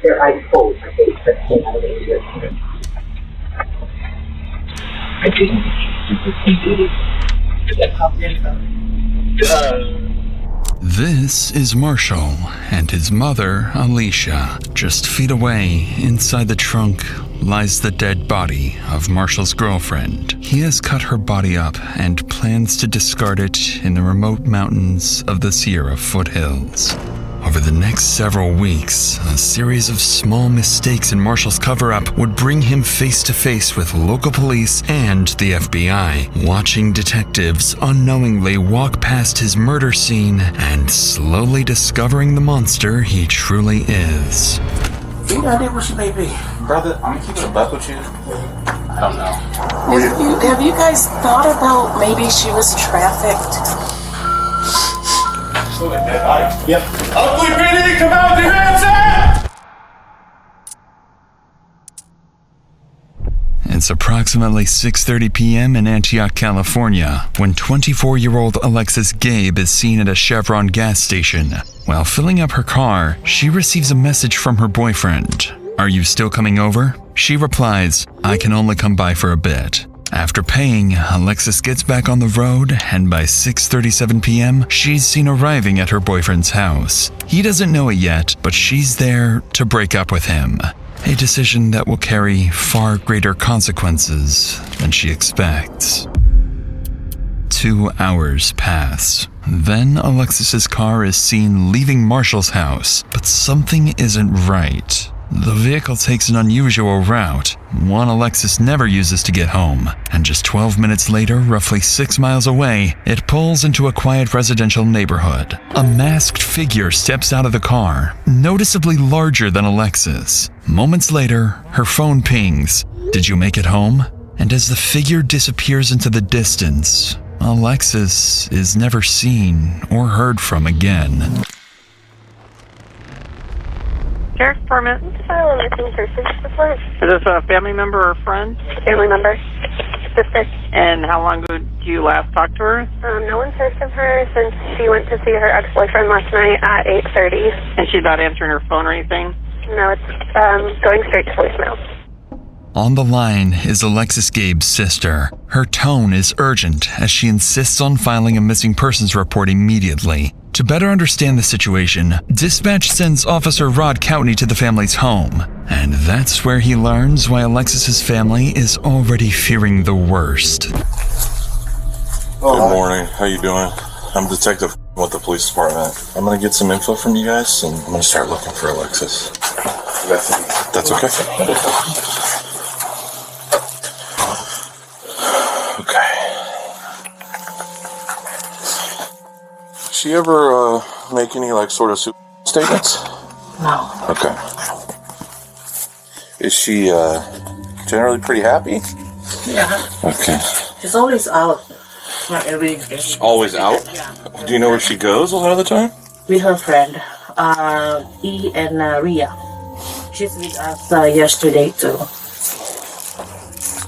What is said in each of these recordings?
their eyes closed, like they came out of the I didn't. This is Marshall and his mother, Alicia. Just feet away, inside the trunk, lies the dead body of Marshall's girlfriend. He has cut her body up and plans to discard it in the remote mountains of the Sierra foothills. Over the next several weeks, a series of small mistakes in Marshall's cover-up would bring him face to face with local police and the FBI, watching detectives unknowingly walk past his murder scene and slowly discovering the monster he truly is. You got it where she may be. Brother, I'm gonna keep it a buck with you. I don't know. Have you guys thought about maybe she was trafficked? Yep. Ugly PD, come out with your hands up! It's approximately 6:30 p.m. in Antioch, California, when 24-year-old Alexis Gabe is seen at a Chevron gas station. While filling up her car, she receives a message from her boyfriend. "Are you still coming over?" She replies, "I can only come by for a bit." After paying, Alexis gets back on the road, and by 6:37 p.m., she's seen arriving at her boyfriend's house. He doesn't know it yet, but she's there to break up with him. A decision that will carry far greater consequences than she expects. 2 hours pass. Then Alexis's car is seen leaving Marshall's house, but something isn't right. The vehicle takes an unusual route, one Alexis never uses to get home, and just 12 minutes later, roughly 6 miles away, it pulls into a quiet residential neighborhood. A masked figure steps out of the car, noticeably larger than Alexis. Moments later, her phone pings, "Did you make it home?" And as the figure disappears into the distance, Alexis is never seen or heard from again. Sheriff's Department. File a missing person report. Is this a family member or friend? Family member. Sister. And how long ago did you last talk to her? No one's heard from her since she went to see her ex-boyfriend last night at 8:30. And she's not answering her phone or anything? No, it's going straight to voicemail. On the line is Alexis Gabe's sister. Her tone is urgent as she insists on filing a missing persons report immediately. To better understand the situation, dispatch sends Officer Rod Coutney to the family's home, and that's where he learns why Alexis's family is already fearing the worst. Good morning. How you doing? I'm Detective with the police department. I'm gonna get some info from you guys, and I'm gonna start looking for Alexis. That's okay. Okay. She ever make any sort of statements? No. Okay. Is she generally pretty happy? Yeah. Okay. She's always out. Not every day. Always out? Yeah. Do you know where she goes a lot of the time? With her friend, E and Ria. She's with us yesterday too.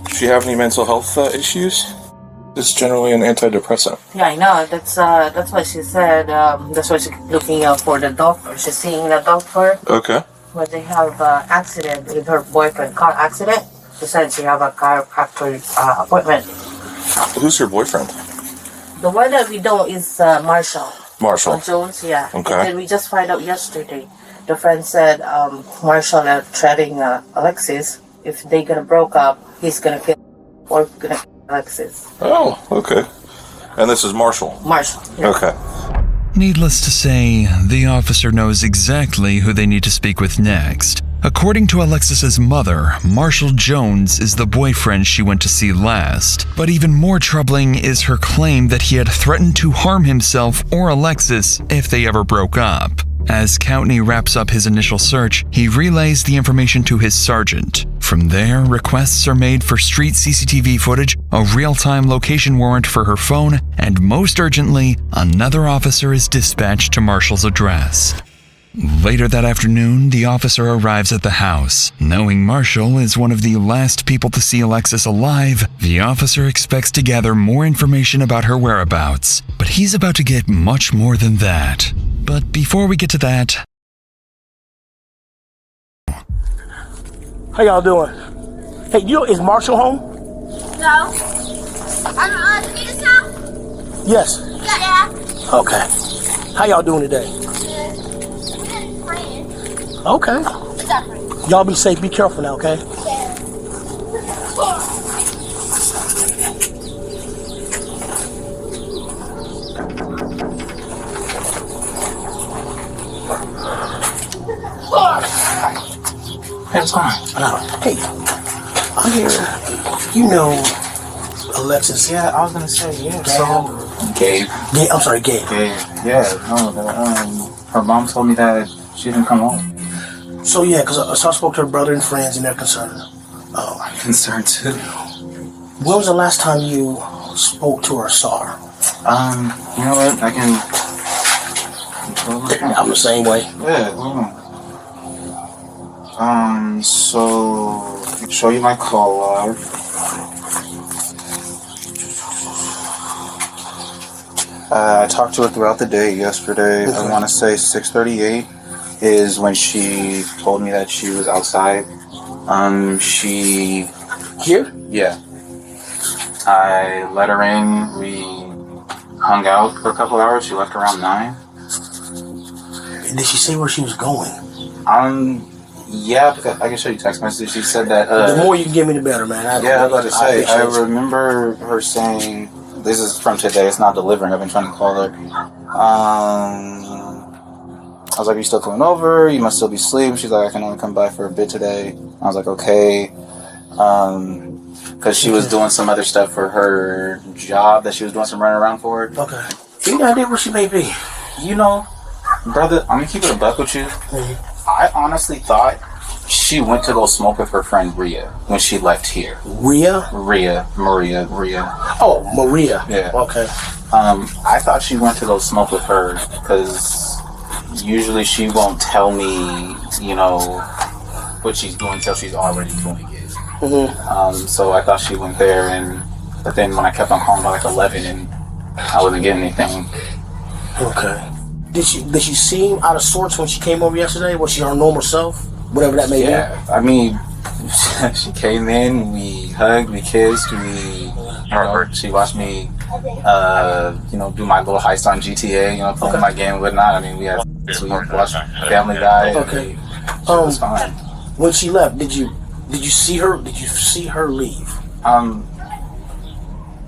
Does she have any mental health issues? It's generally an antidepressant. Yeah, I know. That's what she said. That's why she's looking out for the doctor. She's seeing the doctor. Okay. When they have accident with her boyfriend, car accident. She said she have a chiropractor appointment. Who's her boyfriend? The one that we know is Marshall. Marshall. Jones, yeah. Okay. And then we just find out yesterday. The friend said Marshall threatening Alexis. If they gonna broke up, he's gonna kill or gonna kill Alexis. Oh, okay. And this is Marshall? Marshall. Yeah. Okay. Needless to say, the officer knows exactly who they need to speak with next. According to Alexis's mother, Marshall Jones is the boyfriend she went to see last. But even more troubling is her claim that he had threatened to harm himself or Alexis if they ever broke up. As Coutney wraps up his initial search, he relays the information to his sergeant. From there, requests are made for street CCTV footage, a real-time location warrant for her phone, and most urgently, another officer is dispatched to Marshall's address. Later that afternoon, the officer arrives at the house. Knowing Marshall is one of the last people to see Alexis alive, the officer expects to gather more information about her whereabouts. But he's about to get much more than that. But before we get to that, How y'all doing? Hey, is Marshall home? No. I'm in his house? Yes. Yeah. Okay. How y'all doing today? Okay. Y'all be safe. Be careful now, okay? Hey, what's going on? Hey, I'm here. You know Alexis? Yeah, I was gonna say, yeah. So, Gabe. I'm sorry, Gabe. Gabe. Yeah, no, her mom told me that she didn't come home. So yeah, because I spoke to her brother and friends, and they're concerned. I'm concerned too. When was the last time you spoke to her or saw her? You know what? I can. I'm the same way. Yeah, so I'll show you my call log. I talked to her throughout the day yesterday. Okay. I want to say 6:38 is when she told me that she was outside. She... Here? Yeah. I let her in. We hung out for a couple hours. She left around 9. Did she say where she was going? Yeah, because I can show you text message. She said that... the more you can give me, the better, man. I was about to say, I remember her saying... This is from today. It's not delivering. I've been trying to call her. I was like, are you still coming over? You must still be asleep. She's like, I can only come by for a bit today. I was like, okay. Because she was doing some other stuff for her job that she was doing some running around for. Okay. You got idea where she may be? You know, brother, I'm going to keep it a buck with you. Mm-hmm. I honestly thought she went to go smoke with her friend Rhea when she left here. Maria. Oh, Maria. Yeah. Okay. I thought she went to go smoke with her because usually she won't tell me, you know, what she's doing until she's already doing it. Mm-hmm. So I thought she went there, but then when I kept on calling by like 11 and I wasn't getting anything. Okay. Did she seem out of sorts when she came over yesterday? Was she her normal self? Whatever that may be. Yeah, I mean, she came in, we hugged, we kissed, she watched me, do my little heist on GTA, playing my game and whatnot. I mean, we watched Family Guy. Okay. It was fine. When she left, did you see her? Did you see her leave?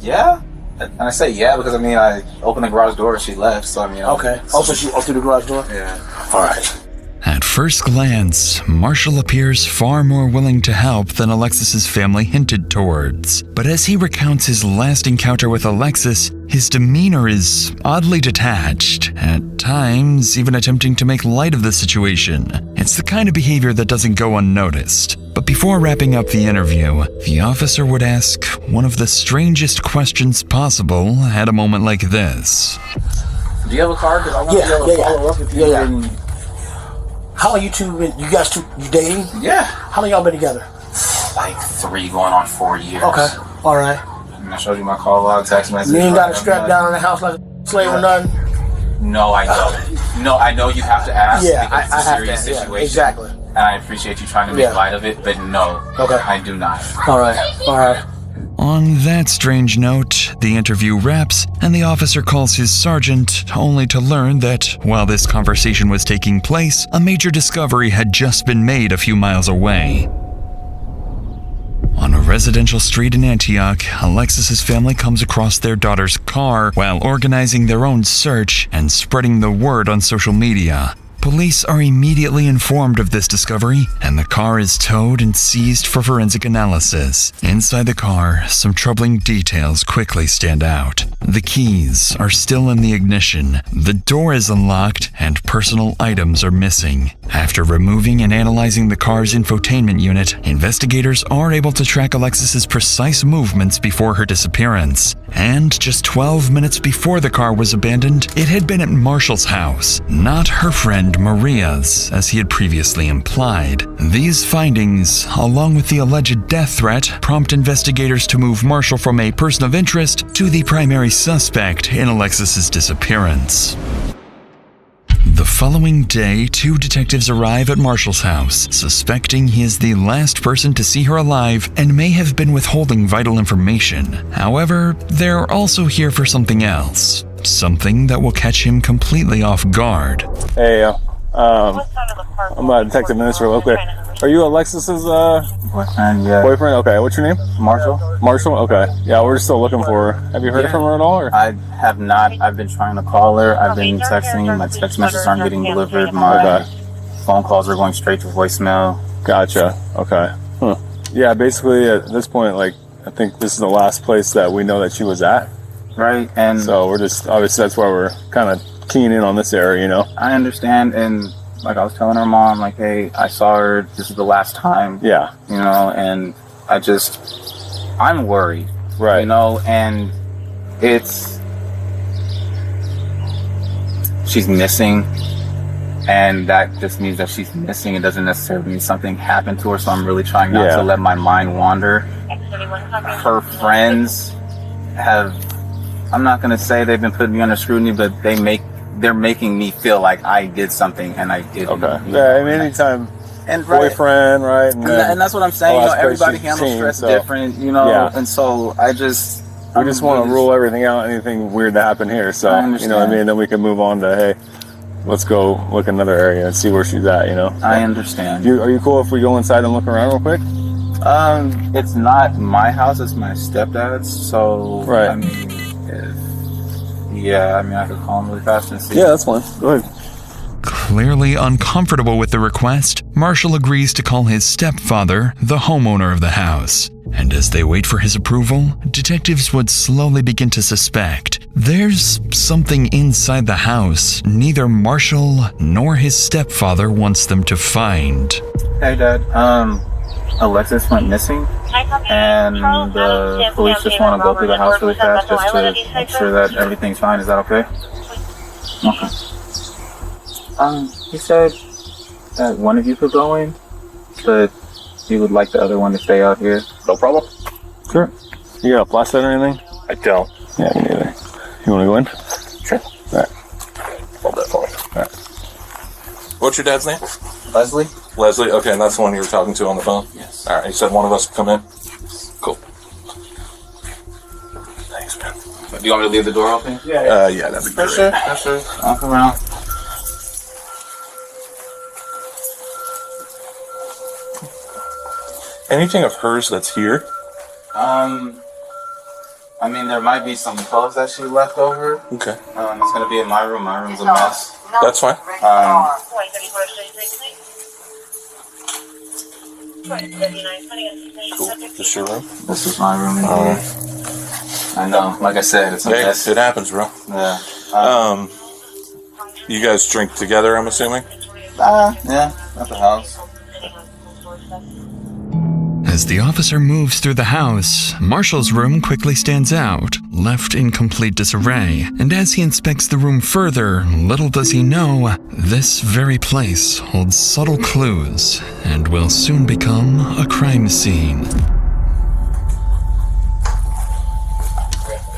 Yeah. And I say yeah because I opened the garage door and she left. So Okay. Also, she opened the garage door. Yeah. All right. At first glance, Marshall appears far more willing to help than Alexis's family hinted towards. But as he recounts his last encounter with Alexis, his demeanor is oddly detached, at times even attempting to make light of the situation. It's the kind of behavior that doesn't go unnoticed. But before wrapping up the interview, the officer would ask one of the strangest questions possible at a moment like this. Do you have a car? Because I want to be able to follow up with you. Yeah. How long you dating? Yeah. How long y'all been together? Like 3 going on 4 years. Okay. All right. And I showed you my call log, text message. You ain't got a strap down in the house like a slave or nothing? No, I don't. No, I know you have to ask. Yeah, because it's a serious situation. Yeah, exactly. And I appreciate you trying to make light of it, but no. Okay. I do not. All right. On that strange note, the interview wraps, and the officer calls his sergeant, only to learn that, while this conversation was taking place, a major discovery had just been made a few miles away. On a residential street in Antioch, Alexis's family comes across their daughter's car while organizing their own search and spreading the word on social media. Police are immediately informed of this discovery, and the car is towed and seized for forensic analysis. Inside the car, some troubling details quickly stand out. The keys are still in the ignition, the door is unlocked, and personal items are missing. After removing and analyzing the car's infotainment unit, investigators are able to track Alexis's precise movements before her disappearance. And just 12 minutes before the car was abandoned, it had been at Marshall's house, not her friend Maria's, as he had previously implied. These findings, along with the alleged death threat, prompt investigators to move Marshall from a person of interest to the primary suspect in Alexis's disappearance. The following day, 2 detectives arrive at Marshall's house, suspecting he is the last person to see her alive and may have been withholding vital information. However, they're also here for something else. Something that will catch him completely off guard. Hey, I'm a detective minister real quick. Are you Alexis's Boyfriend, yeah. boyfriend? Okay, what's your name? Marshall? Marshall? Okay. Yeah, we're still looking for her. Have you heard from her at all? Or? I have not. I've been trying to call her. I've been texting. My text messages aren't getting delivered. My phone calls are going straight to voicemail. Gotcha. Okay. Huh. Yeah, basically at this point, like, I think this is the last place that we know that she was at. Right, and so we're just, obviously that's why we're kind of keying in on this area, you know? I understand, and like I was telling her mom, like, hey, I saw her, this is the last time. Yeah. You know, and I'm worried. Right. You know, and she's missing, and that just means that she's missing. It doesn't necessarily mean something happened to her, so I'm really trying not to let my mind wander. Her friends I'm not going to say they've been putting me under scrutiny, but they're making me feel like I did something and I didn't. Okay. Yeah, I mean, anytime and boyfriend, right? And that's what I'm saying. You know, everybody handles stress different, you know, and so we just want to rule everything out, anything weird to happen here. So, you know what I mean? Then we can move on to, hey, let's go look another area and see where she's at, you know? I understand. Are you cool if we go inside and look around real quick? It's not my house, it's my stepdad's, so, right. I mean, I could call him really fast and see. Yeah, that's fine. Go ahead. Clearly uncomfortable with the request, Marshall agrees to call his stepfather, the homeowner of the house. And as they wait for his approval, detectives would slowly begin to suspect there's something inside the house neither Marshall nor his stepfather wants them to find. Hey, Dad. Alexis went missing, and the police just want to go through the house really fast just to make sure that everything's fine. Is that okay? Okay. He said that one of you could go in, but he would like the other one to stay out here. No problem. Sure. You got a flashlight or anything? I don't. Yeah, me neither. You want to go in? Sure. All right. Hold that for me. All right. What's your dad's name? Leslie? Leslie, okay, and that's the one you were talking to on the phone? Yes. Alright, you said one of us would come in? Cool. Thanks, man. Do you want me to leave the door open? Yeah, that'd be great. Sure. I'll come around. Anything of hers that's here? I mean, there might be some clothes that she left over. Okay. It's gonna be in my room. My room's a mess. That's fine. Cool. This your room? This is my room. I know. Like I said, it's a mess. It happens, bro. Yeah. You guys drink together, I'm assuming? Yeah, at the house. As the officer moves through the house, Marshall's room quickly stands out, left in complete disarray. And as he inspects the room further, little does he know, this very place holds subtle clues and will soon become a crime scene.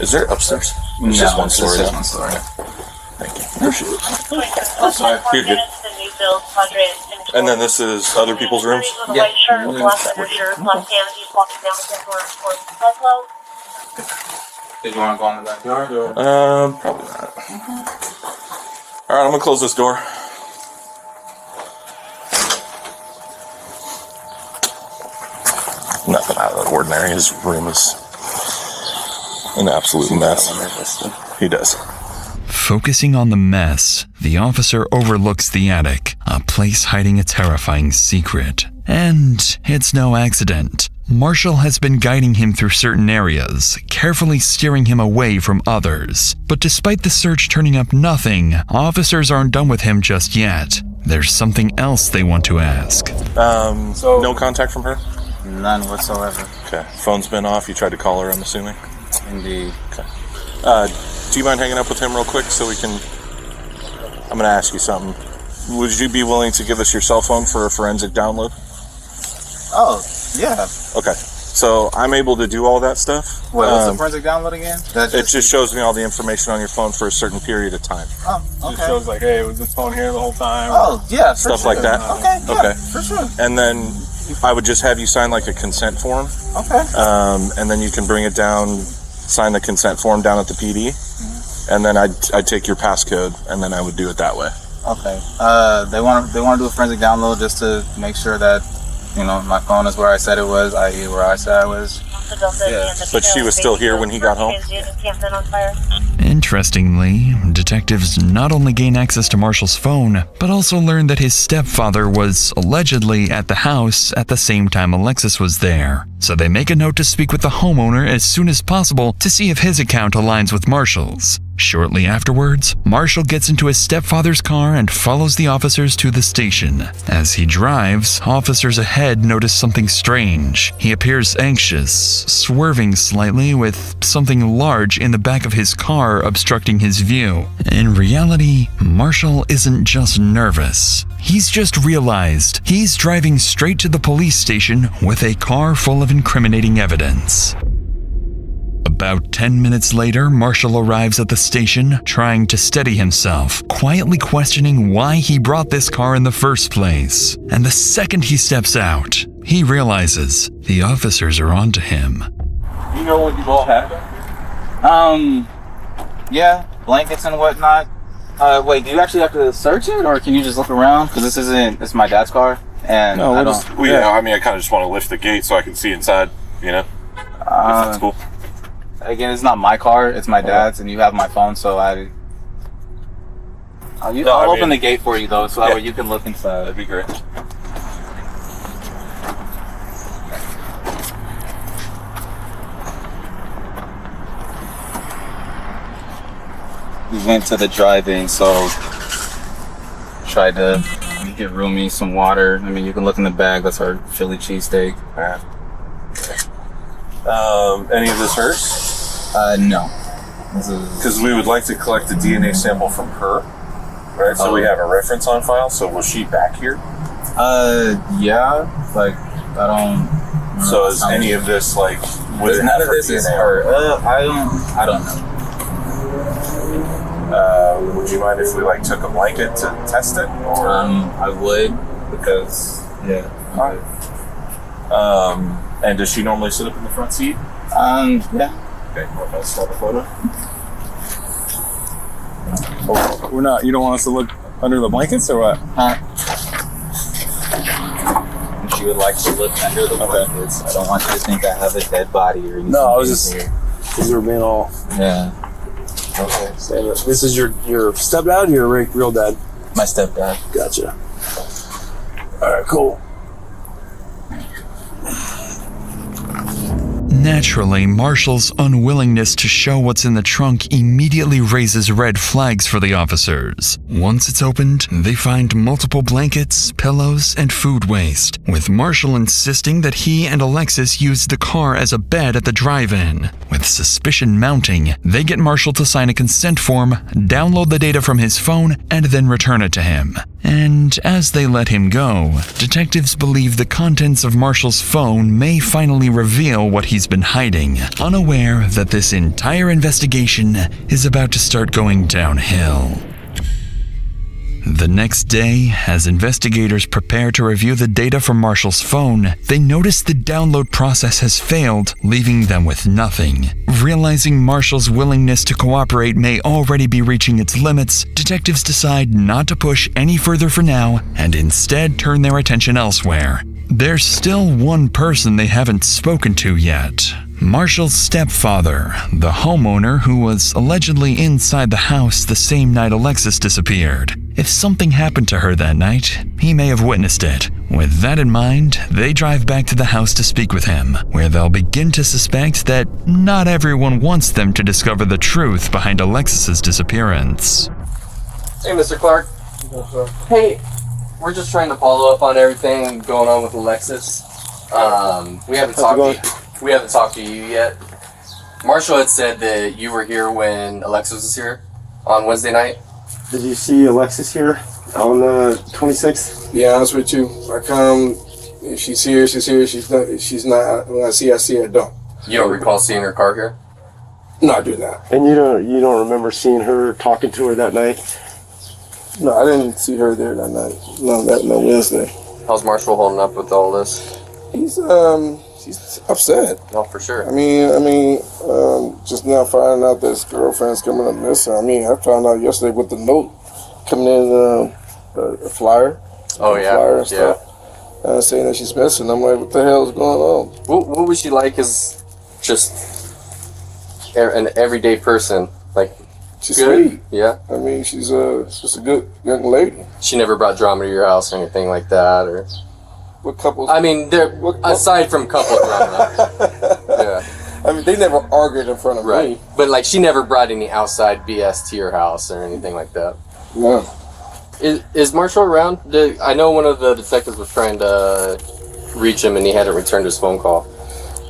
Is there upstairs? It's just one story. Just one story. Thank you. Appreciate it. I'm sorry. You're good. And then this is other people's rooms? Yeah. Did you want to go in the backyard or? Probably not. Alright, I'm gonna close this door. Nothing out of the ordinary. His room is an absolute mess. He does. Focusing on the mess, the officer overlooks the attic, a place hiding a terrifying secret. And it's no accident. Marshall has been guiding him through certain areas, carefully steering him away from others. But despite the search turning up nothing, officers aren't done with him just yet. There's something else they want to ask. No contact from her? None whatsoever. Okay. Phone's been off. You tried to call her, I'm assuming? Indeed. Okay. Do you mind hanging up with him real quick so we can... I'm going to ask you something. Would you be willing to give us your cell phone for a forensic download? Oh, yeah. Okay. So I'm able to do all that stuff. What's the forensic download again? It just shows me all the information on your phone for a certain period of time. Oh, okay. It shows like, hey, was this phone here the whole time? Oh, yeah, for stuff sure. like that. Okay, yeah, Okay. for sure. And then I would just have you sign like a consent form. Okay. And then you can bring it down, sign the consent form down at the PD, and then I'd take your passcode, and then I would do it that way. Okay. They want to do a forensic download just to make sure that, you know, my phone is where I said it was, i.e. where I said I was. Yeah. But she was still here when he got home? Interestingly, detectives not only gain access to Marshall's phone, but also learn that his stepfather was allegedly at the house at the same time Alexis was there. So they make a note to speak with the homeowner as soon as possible to see if his account aligns with Marshall's. Shortly afterwards, Marshall gets into his stepfather's car and follows the officers to the station. As he drives, officers ahead notice something strange. He appears anxious, swerving slightly with something large in the back of his car obstructing his view. In reality, Marshall isn't just nervous. He's just realized he's driving straight to the police station with a car full of incriminating evidence. About 10 minutes later, Marshall arrives at the station, trying to steady himself, quietly questioning why he brought this car in the first place. And the second he steps out, he realizes the officers are onto him. You know what you all have? Yeah, blankets and whatnot. Wait, do you actually have to search it, or can you just look around? Because it's my dad's car, and No, I don't. Well, yeah, I mean, I kind of just want to lift the gate so I can see inside, you know? If that's cool. Again, it's not my car, it's my dad's, and you have my phone, so I'll open the gate for you, though, so that way you can look inside. That'd be great. We went to the drive-in, so tried to get Rumi some water. I mean, you can look in the bag, that's our Philly cheesesteak. Any of this hers? No. Because we would like to collect a DNA sample from her, right? So we have a reference on file. So was she back here? Yeah. Like, I don't. So is any of this like? None of this is her. I don't know. Would you mind if we like took a blanket to test it? Or I would, because yeah. And does she normally sit up in the front seat? Yeah. Okay, let's start the photo. Oh, we're not. You don't want us to look under the blankets or what? She would like to look under the blankets. I don't want you to think I have a dead body or anything. No, I was just because you were being all. Yeah. Okay. So this is your stepdad or your real dad? My stepdad. Gotcha. All right, cool. Naturally, Marshall's unwillingness to show what's in the trunk immediately raises red flags for the officers. Once it's opened, they find multiple blankets, pillows, and food waste, with Marshall insisting that he and Alexis used the car as a bed at the drive-in. With suspicion mounting, they get Marshall to sign a consent form, download the data from his phone, and then return it to him. And as they let him go, detectives believe the contents of Marshall's phone may finally reveal what he's been hiding, unaware that this entire investigation is about to start going downhill. The next day, as investigators prepare to review the data from Marshall's phone, they notice the download process has failed, leaving them with nothing. Realizing Marshall's willingness to cooperate may already be reaching its limits, detectives decide not to push any further for now and instead turn their attention elsewhere. There's still one person they haven't spoken to yet. Marshall's stepfather, the homeowner who was allegedly inside the house the same night Alexis disappeared. If something happened to her that night, he may have witnessed it. With that in mind, they drive back to the house to speak with him, where they'll begin to suspect that not everyone wants them to discover the truth behind Alexis's disappearance. Hey, Mr. Clark. Hey, we're just trying to follow up on everything going on with Alexis. We haven't talked to you yet. Marshall had said that you were here when Alexis was here on Wednesday night. Did you see Alexis here on the 26th? Yeah, honest with you, I come If she's here, she's here. She's not. When I see her, I don't. You don't recall seeing her car here? No, I do not. And you don't remember seeing her talking to her that night? No, I didn't see her there that night. No Wednesday. How's Marshall holding up with all this? He's upset. No, for sure. I mean, just now finding out that his girlfriend's coming up missing. I mean, I found out yesterday with the note coming in, a flyer. Oh yeah, flyer and stuff. Saying that she's missing. I'm like, what the hell is going on? What was she like as just an everyday person? Like, she's good? Sweet. Yeah. I mean, she's just a good young lady. She never brought drama to your house or anything like that, or. What couples? I mean, aside from couple drama. Yeah. I mean, they never argued in front of me. But like, she never brought any outside BS to your house or anything like that. No. Is Marshall around? I know one of the detectives was trying to reach him and he hadn't returned his phone call.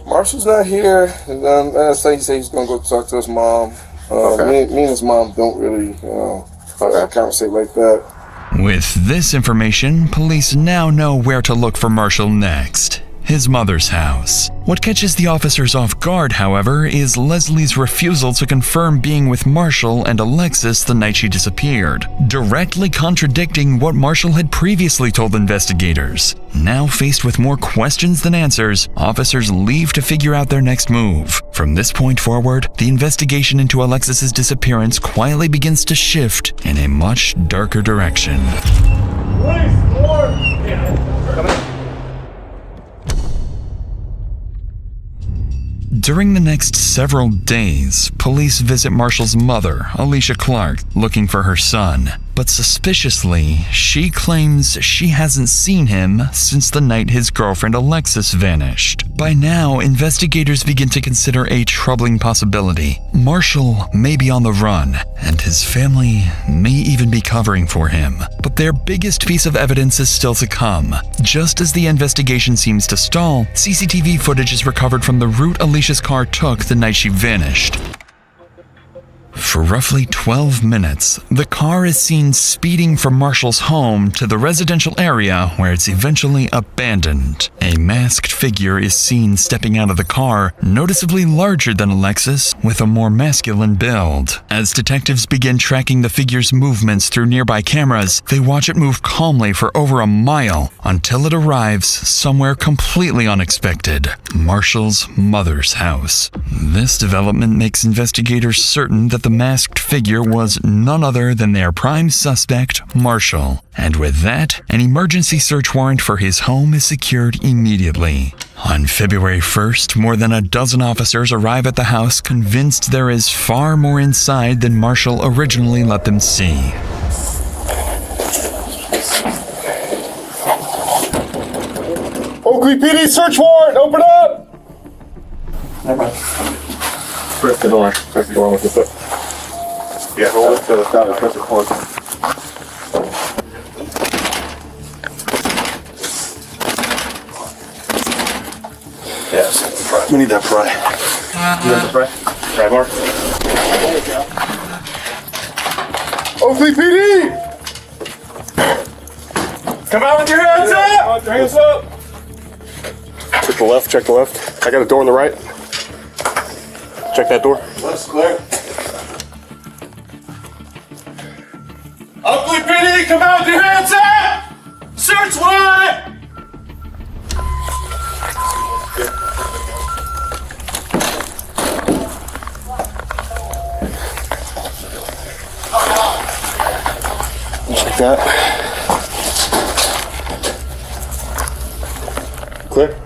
Marshall's not here. And I think he said he's gonna go talk to his mom. Me and his mom don't really, conversate like that. With this information, police now know where to look for Marshall next. His mother's house. What catches the officers off guard, however, is Leslie's refusal to confirm being with Marshall and Alexis the night she disappeared, directly contradicting what Marshall had previously told investigators. Now faced with more questions than answers, officers leave to figure out their next move. From this point forward, the investigation into Alexis's disappearance quietly begins to shift in a much darker direction. During the next several days, police visit Marshall's mother, Alicia Clark, looking for her son. But suspiciously, she claims she hasn't seen him since the night his girlfriend Alexis vanished. By now, investigators begin to consider a troubling possibility. Marshall may be on the run, and his family may even be covering for him. But their biggest piece of evidence is still to come. Just as the investigation seems to stall, CCTV footage is recovered from the route Alicia's car took the night she vanished. For roughly 12 minutes, the car is seen speeding from Marshall's home to the residential area where it's eventually abandoned. A masked figure is seen stepping out of the car, noticeably larger than Alexis, with a more masculine build. As detectives begin tracking the figure's movements through nearby cameras, they watch it move calmly for over a mile until it arrives somewhere completely unexpected: Marshall's mother's house. This development makes investigators certain that the masked figure was none other than their prime suspect, Marshall. And with that, an emergency search warrant for his home is secured immediately. On February 1st, more than a dozen officers arrive at the house convinced there is far more inside than Marshall originally let them see. Oakley PD search warrant, open up! Never mind. Press the door with your foot. Yeah, hold it to the side and press it hard. Yes, we need that pry. You got the pry? Pry bar? There you go. Oakley PD! Come out with your hands up! Hands up! Check the left, check the left. I got a door on the right. Check that door. Left's clear. Oakley PD, come out with your hands up! Search warrant! Check that. Clear.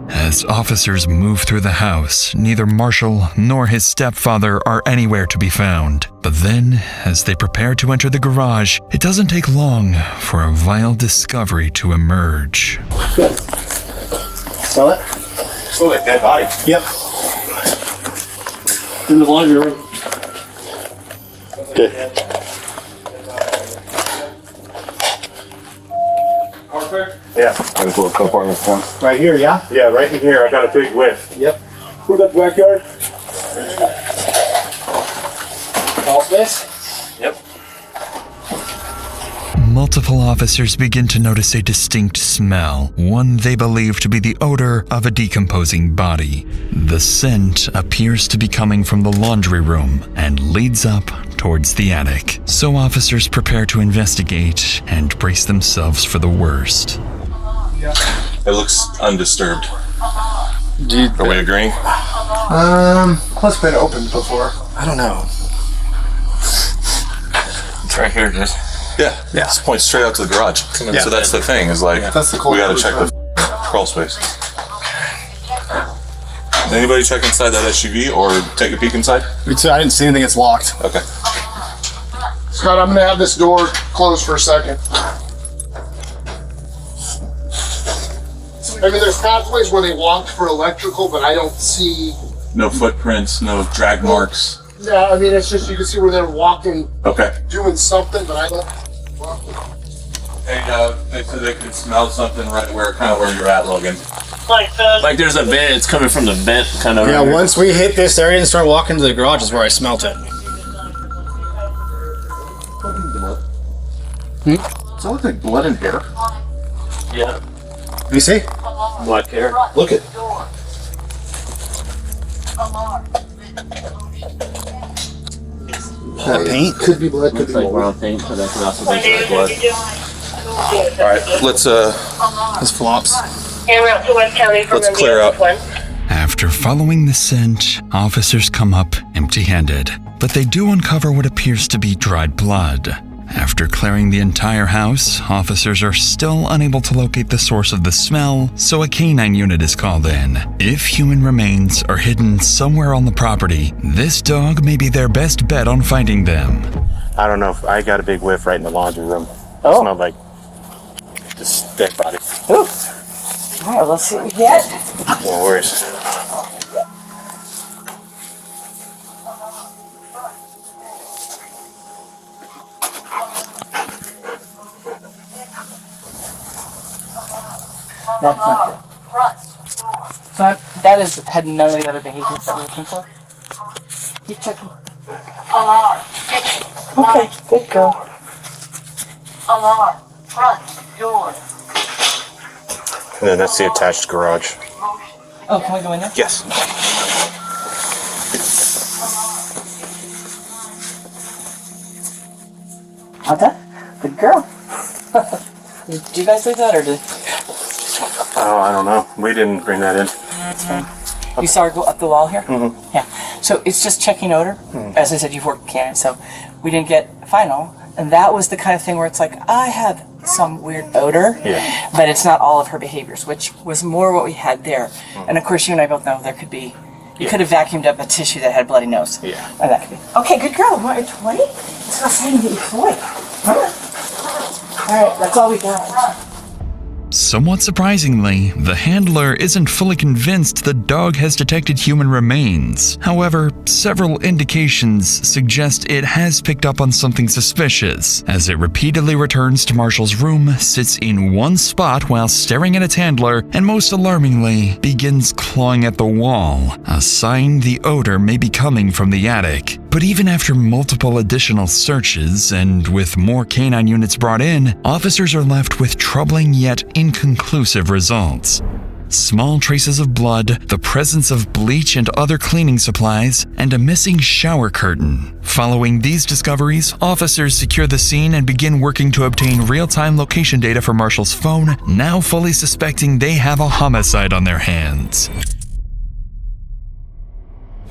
As officers move through the house, neither Marshall nor his stepfather are anywhere to be found. But then, as they prepare to enter the garage, it doesn't take long for a vile discovery to emerge. Smell it? Smell like dead body. Yep. In the laundry room. Okay. Yeah. I just looked up on this one. Right here, yeah? Yeah, right in here. I got a big whiff. Yep. Who's that backyard? All space? Yep. multiple officers begin to notice a distinct smell, one they believe to be the odor of a decomposing body. The scent appears to be coming from the laundry room and leads up towards the attic. So officers prepare to investigate and brace themselves for the worst. It looks undisturbed. Are we agreeing? It's been opened before. I don't know. It's right here, dude. Yeah. This points straight out to the garage. Yeah. So that's the thing, is like, That's the we gotta check the crawl space. Did anybody check inside that SUV or take a peek inside? I didn't see anything. It's locked. Okay. Scott, I'm gonna have this door closed for a second. I mean, there's pathways where they walked for electrical, but I don't see. No footprints, no drag marks. Yeah, I mean, it's just you can see where they're walking, Okay. doing something, but I don't. Hey, they said they could smell something right where you're at, Logan. Like there's a vent. It's coming from the vent, kind of. Yeah. Once we hit this area and start walking to the garage, is where I smelt it. Does it look like blood and hair? Yeah. You see? Black hair. Look it. That paint Could be blood, could be like mold. brown paint, but that could also be blood. Alright, let's This flops. let's clear out. After following the scent, officers come up empty-handed, but they do uncover what appears to be dried blood. After clearing the entire house, officers are still unable to locate the source of the smell, so a canine unit is called in. If human remains are hidden somewhere on the property, this dog may be their best bet on finding them. I don't know if I got a big whiff right in the laundry room. Oh. It smelled like just dead body. Ooh. All right, let's see what we get. No worries. That's not good. So that is had none of the other behaviors that we're looking for. Keep checking. Okay, good girl. Alarm. Front door. And then that's the attached garage. Oh, can we go in there? Yes. Okay, good girl. Did you guys leave that or did? Oh, I don't know. We didn't bring that in. That's fine. You saw her go up the wall here? Mm-hmm. Yeah. So it's just checking odor. As I said, you've worked canine, so we didn't get final. And that was the kind of thing where it's like, I have some weird odor, but it's not all of her behaviors, which was more what we had there. And of course, you and I both know there could be, you could have vacuumed up a tissue that had a bloody nose. Yeah. And that could be. Okay, good girl. You want your 20? It's not saying that you're 20. Huh? All right, that's all we got. Somewhat surprisingly, the handler isn't fully convinced the dog has detected human remains. However, several indications suggest it has picked up on something suspicious, as it repeatedly returns to Marshall's room, sits in one spot while staring at its handler, and most alarmingly, begins clawing at the wall, a sign the odor may be coming from the attic. But even after multiple additional searches, and with more canine units brought in, officers are left with troubling yet inconclusive results. Small traces of blood, the presence of bleach and other cleaning supplies, and a missing shower curtain. Following these discoveries, officers secure the scene and begin working to obtain real-time location data for Marshall's phone, now fully suspecting they have a homicide on their hands.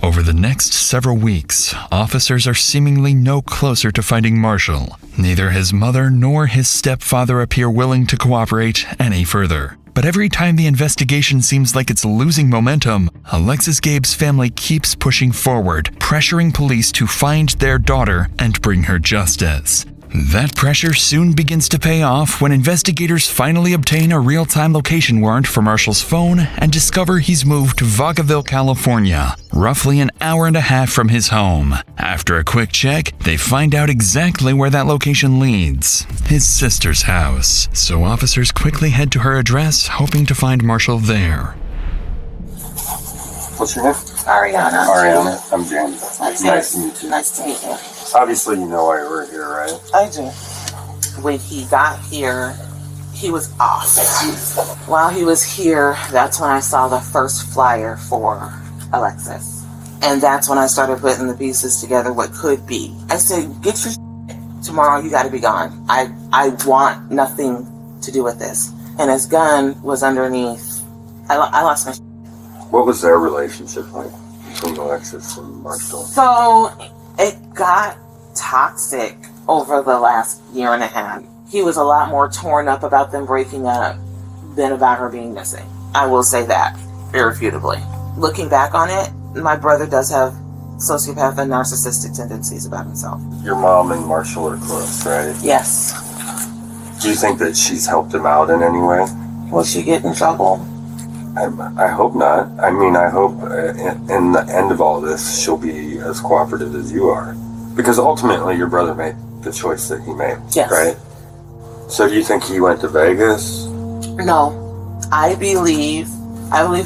Over the next several weeks, officers are seemingly no closer to finding Marshall. Neither his mother nor his stepfather appear willing to cooperate any further. But every time the investigation seems like it's losing momentum, Alexis Gabe's family keeps pushing forward, pressuring police to find their daughter and bring her justice. That pressure soon begins to pay off when investigators finally obtain a real-time location warrant for Marshall's phone and discover he's moved to Vacaville, California, roughly an hour and a half from his home. After a quick check, they find out exactly where that location leads: his sister's house. So officers quickly head to her address, hoping to find Marshall there. What's your name? Ariana. Ariana. I'm James. Nice to meet you. Nice to meet you. Obviously, you know why we're here, right? I do. when he got here, he was off. While he was here, that's when I saw the first flyer for Alexis. And that's when I started putting the pieces together, what could be. I said, get your shit. Tomorrow you gotta be gone. I want nothing to do with this. And his gun was underneath. I lost my shit. What was their relationship like between Alexis and Marshall? So it got toxic over the last year and a half. He was a lot more torn up about them breaking up than about her being missing. I will say that, irrefutably. Looking back on it, my brother does have sociopath and narcissistic tendencies about himself. Your mom and Marshall are close, right? Yes. Do you think that she's helped him out in any way? Will she get in trouble? I hope not. I mean, I hope in the end of all this, she'll be as cooperative as you are. Because ultimately, your brother made the choice that he made, yes. Right? So do you think he went to Vegas? No. I believe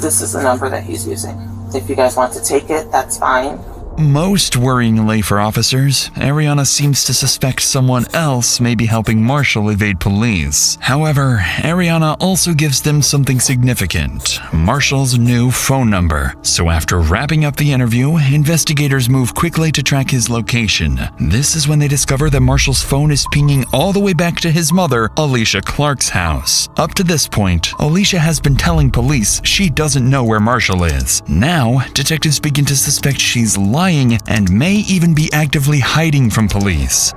this is the number that he's using. If you guys want to take it, that's fine. Most worryingly for officers, Ariana seems to suspect someone else may be helping Marshall evade police. However, Ariana also gives them something significant, Marshall's new phone number. So after wrapping up the interview, investigators move quickly to track his location. This is when they discover that Marshall's phone is pinging all the way back to his mother, Alicia Clark's house. Up to this point, Alicia has been telling police she doesn't know where Marshall is. Now, detectives begin to suspect she's lying and may even be actively hiding from police.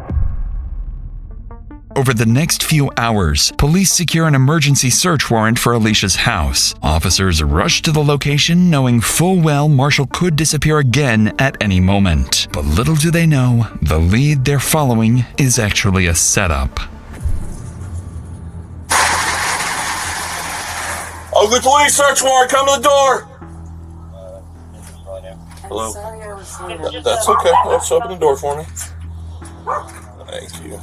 Over the next few hours, police secure an emergency search warrant for Alicia's house. Officers rush to the location knowing full well Marshall could disappear again at any moment. But little do they know, the lead they're following is actually a setup. Ugly police search warrant, come to the door! Hello? Sorry I was late. That's okay. Let's open the door for me. Thank you.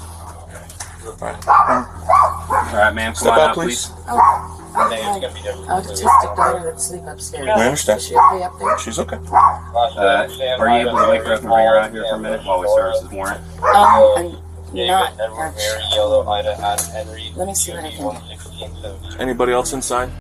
Alright, ma'am, come Step on out, out, please. Autistic daughter that sleep upstairs. We understand. Is she okay up there? She's okay. Are you able to wake her up and bring her out here for a minute while we service this warrant? I'm not actually. Let me see what I can do. Anybody else inside?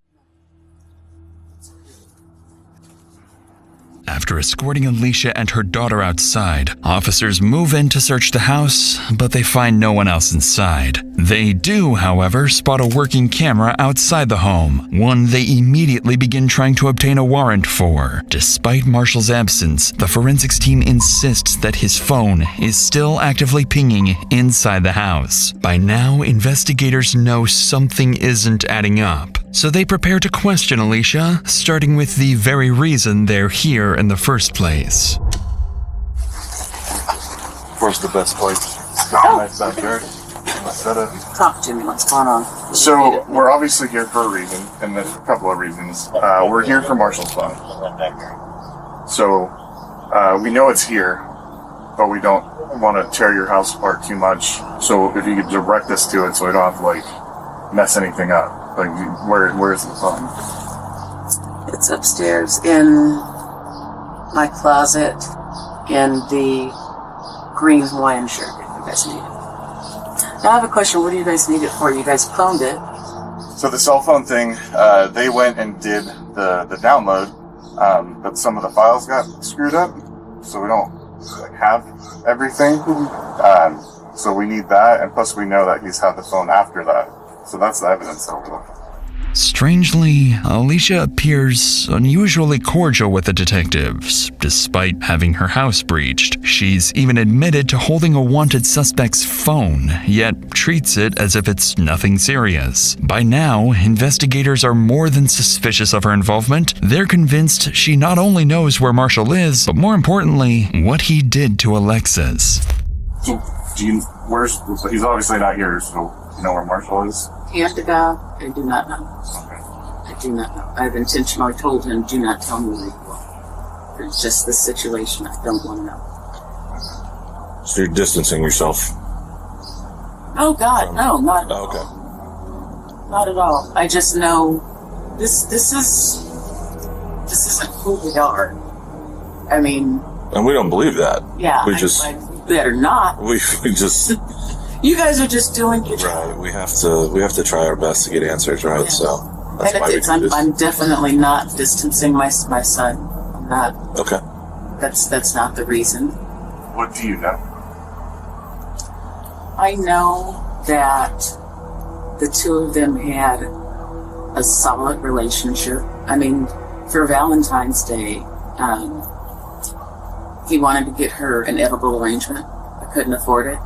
After escorting Alicia and her daughter outside, officers move in to search the house, but they find no one else inside. They do, however, spot a working camera outside the home, one they immediately begin trying to obtain a warrant for. Despite Marshall's absence, the forensics team insists that his phone is still actively pinging inside the house. By now, investigators know something isn't adding up, so they prepare to question Alicia, starting with the very reason they're here in the first place. Where's the best place? Nice backyard. Talk to me. What's going on? So we're obviously here for a reason, and there's a couple of reasons. We're here for Marshall's phone. So we know it's here, but we don't want to tear your house apart too much. So if you could direct us to it, so we don't have to mess anything up. Where's the phone? It's upstairs in my closet in the green Hawaiian shirt, if you guys need it. Now I have a question. What do you guys need it for? You guys cloned it. So the cell phone thing, they went and did the download, but some of the files got screwed up, so we don't have everything. So we need that, and plus we know that he's had the phone after that. So that's the evidence that we're looking for. Strangely, Alicia appears unusually cordial with the detectives, despite having her house breached. She's even admitted to holding a wanted suspect's phone, yet treats it as if it's nothing serious. By now, investigators are more than suspicious of her involvement. They're convinced she not only knows where Marshall is, but more importantly, what he did to Alexis. He's obviously not here, so you know where Marshall is? Hand to God, I do not know. I do not know. I've intentionally told him, do not tell me where you are. It's just the situation. I don't want to know. So you're distancing yourself? Oh God, no, not. Oh, okay. Not at all. I just know this isn't who we are. I mean. And we don't believe that. Yeah. We just. I better not. We just. You guys are just doing your job. Right. We have to try our best to get answers right. Yeah. So that's And why we do this. I'm definitely not distancing my son. I'm not. Okay. That's not the reason. What do you know? I know that the two of them had a solid relationship. I mean, for Valentine's Day, he wanted to get her an edible arrangement. I couldn't afford it.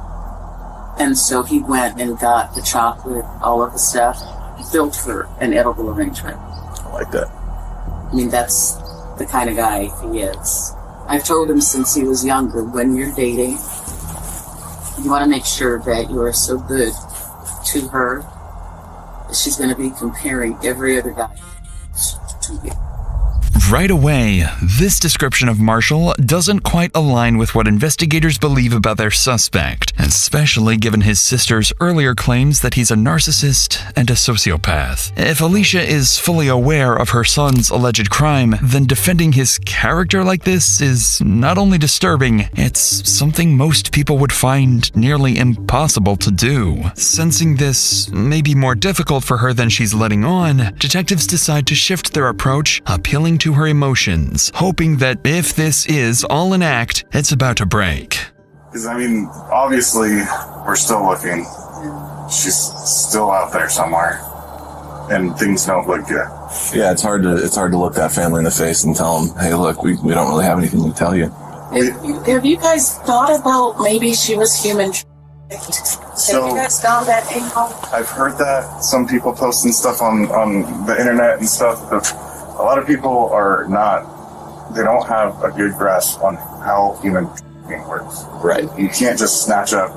And so he went and got the chocolate, all of the stuff, built her an edible arrangement. I like that. I mean, that's the kind of guy he is. I've told him since he was younger, when you're dating, you want to make sure that you are so good to her that she's going to be comparing every other guy to you. Right away, this description of Marshall doesn't quite align with what investigators believe about their suspect, especially given his sister's earlier claims that he's a narcissist and a sociopath. If Alicia is fully aware of her son's alleged crime, then defending his character like this is not only disturbing, it's something most people would find nearly impossible to do. Sensing this may be more difficult for her than she's letting on, detectives decide to shift their approach, appealing to her emotions, hoping that if this is all an act, it's about to break. Because, I mean, obviously, we're still looking. She's still out there somewhere. And things don't look good. Yeah, it's hard to look that family in the face and tell them, hey, look, we don't really have anything to tell you. Have you guys thought about maybe she was human? Have you guys found that angle? I've heard that. Some people posting stuff on the internet and stuff. But a lot of people they don't have a good grasp on how human works. Right. You can't just snatch up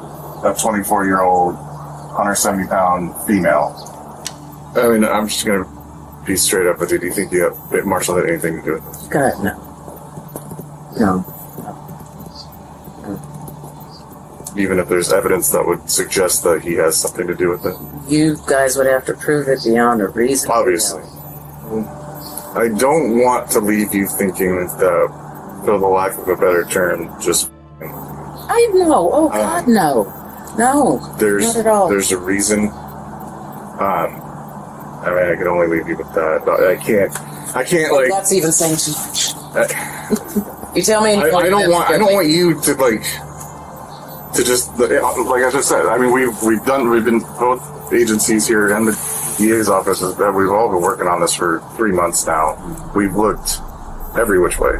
a 24-year-old, 170-pound female. I mean, I'm just going to be straight up with you. Do you think Marshall had anything to do with this? God, no. No. Even if there's evidence that would suggest that he has something to do with it? You guys would have to prove it beyond a reason. Obviously. I don't want to leave you thinking that, for the lack of a better term, just... I know. Oh, God, no. No, not at all. There's a reason. I mean, I can only leave you with that. But I can't Well, like... that's even saying too much. You tell me... I don't want you to, like... To just... Like I just said, I mean, we've been... Both agencies here and the DA's office, we've all been working on this for 3 months now. We've looked every which way.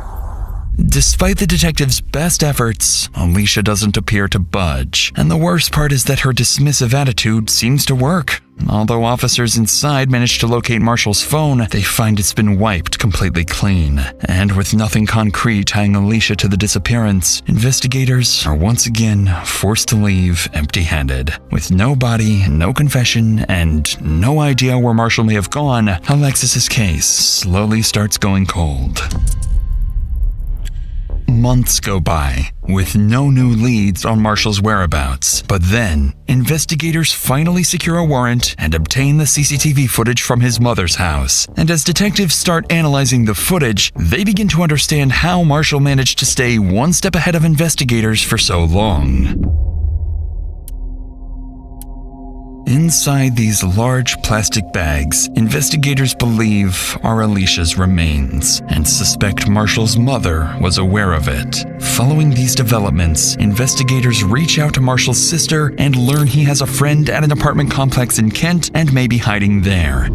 Despite the detective's best efforts, Alicia doesn't appear to budge. And the worst part is that her dismissive attitude seems to work. Although officers inside manage to locate Marshall's phone, they find it's been wiped completely clean. And with nothing concrete tying Alicia to the disappearance, investigators are once again forced to leave empty-handed. With no body, no confession, and no idea where Marshall may have gone, Alexis's case slowly starts going cold. Months go by, with no new leads on Marshall's whereabouts. But then, investigators finally secure a warrant and obtain the CCTV footage from his mother's house. And as detectives start analyzing the footage, they begin to understand how Marshall managed to stay one step ahead of investigators for so long. Inside these large plastic bags, investigators believe are Alicia's remains and suspect Marshall's mother was aware of it. Following these developments, investigators reach out to Marshall's sister and learn he has a friend at an apartment complex in Kent and may be hiding there.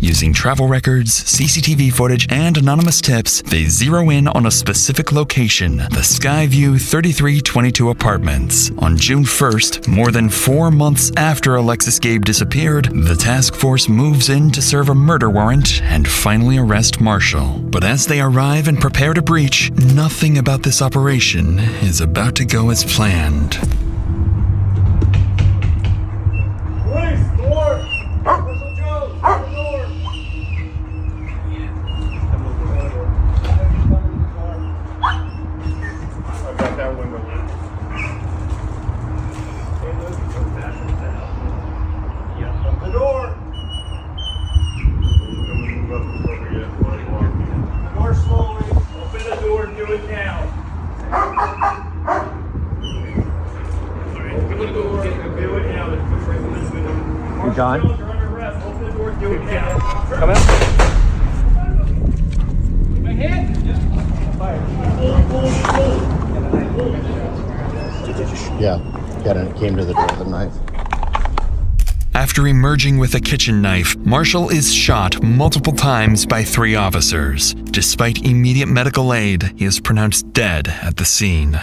Using travel records, CCTV footage, and anonymous tips, they zero in on a specific location, the Skyview 3322 apartments. On June 1st, more than 4 months after Alexis Gabe disappeared, the task force moves in to serve a murder warrant and finally arrest Marshall. But as they arrive and prepare to breach, nothing about this operation is about to go as planned. John? Come out. Yeah, came to the door with a knife. After emerging with a kitchen knife, Marshall is shot multiple times by 3 officers. Despite immediate medical aid, he is pronounced dead at the scene.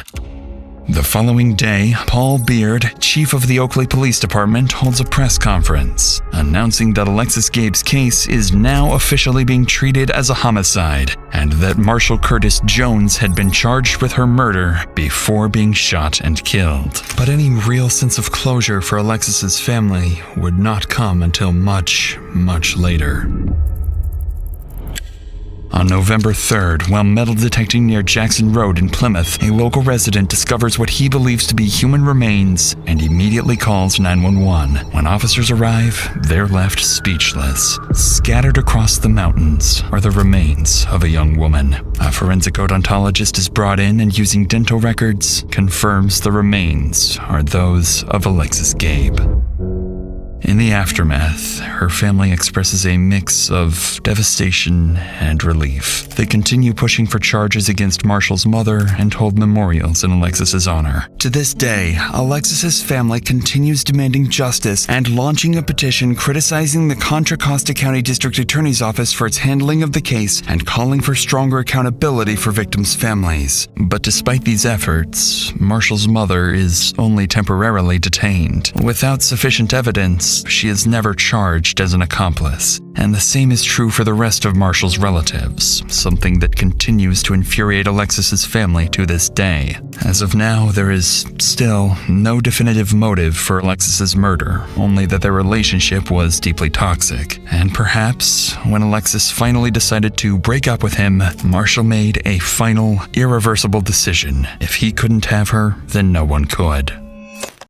The following day, Paul Beard, chief of the Oakley Police Department, holds a press conference, announcing that Alexis Gabe's case is now officially being treated as a homicide, and that Marshall Curtis Jones had been charged with her murder before being shot and killed. But any real sense of closure for Alexis's family would not come until much, much later. On November 3rd, while metal detecting near Jackson Road in Plymouth, a local resident discovers what he believes to be human remains and immediately calls 911. When officers arrive, they're left speechless. Scattered across the mountains are the remains of a young woman. A forensic odontologist is brought in and, using dental records, confirms the remains are those of Alexis Gabe. In the aftermath, her family expresses a mix of devastation and relief. They continue pushing for charges against Marshall's mother and hold memorials in Alexis's honor. To this day, Alexis's family continues demanding justice and launching a petition criticizing the Contra Costa County District Attorney's Office for its handling of the case and calling for stronger accountability for victims' families. But despite these efforts, Marshall's mother is only temporarily detained. Without sufficient evidence, she is never charged as an accomplice. And the same is true for the rest of Marshall's relatives, something that continues to infuriate Alexis's family to this day. As of now, there is still no definitive motive for Alexis's murder, only that their relationship was deeply toxic. And perhaps, when Alexis finally decided to break up with him, Marshall made a final, irreversible decision. If he couldn't have her, then no one could.